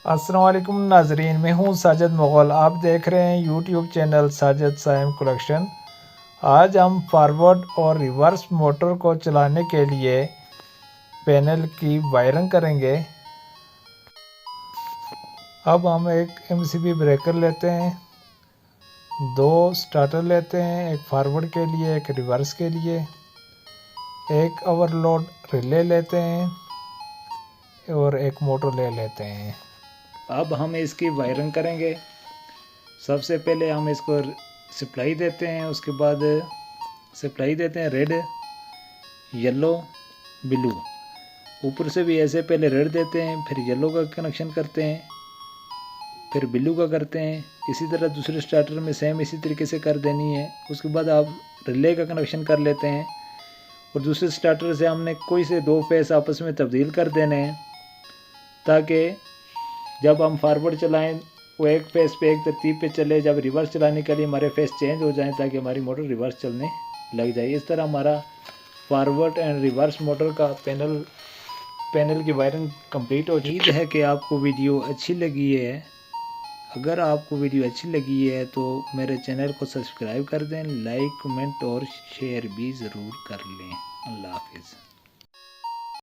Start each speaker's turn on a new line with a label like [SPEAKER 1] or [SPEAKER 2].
[SPEAKER 1] अस्सलाम वालेकुम नाजरीन, मैं हूं साजिद मुग़ल। आप देख रहे हैं YouTube channel Sajid Saim collection. आज हम फॉरवर्ड और रिवर्स मोटर को चलाने के लिए पैनल की वायरिंग करेंगे। अब हम एक एमसीबी ब्रेकर लेते हैं, दो स्टार्टर लेते हैं, एक फॉरवर्ड के लिए एक रिवर्स के लिए, एक ओवरलोड रिले लेते हैं और एक मोटर ले लेते हैं। अब हम इसकी वायरिंग करेंगे। सबसे पहले हम इसको सप्लाई देते हैं, उसके बाद सप्लाई देते हैं रेड, येलो, ब्लू। ऊपर से भी ऐसे पहले रेड देते हैं, फिर येलो का कनेक्शन करते हैं, फिर ब्लू का करते हैं। इसी तरह दूसरे स्टार्टर में सेम इसी तरीके से कर देनी है। उसके बाद आप रिले का कनेक्शन कर लेते हैं और दूसरे स्टार्टर से हमने कोई से दो फेस आपस में तब्दील कर देने हैं, ताकि जब हम फॉरवर्ड चलाएं वो एक फेस पे एक तरतीब पे चले, जब रिवर्स चलाने के लिए हमारे फेस चेंज हो जाएं ताकि हमारी मोटर रिवर्स चलने लग जाए। इस तरह हमारा फॉरवर्ड एंड रिवर्स मोटर का पैनल की वायरिंग कंप्लीट हो चुकी है। उम्मीद है कि आपको वीडियो अच्छी लगी है। अगर आपको वीडियो अच्छी लगी है तो मेरे चैनल को सब्सक्राइब कर दें, लाइक, कमेंट और शेयर भी ज़रूर कर लें। अल्लाह हाफिज़।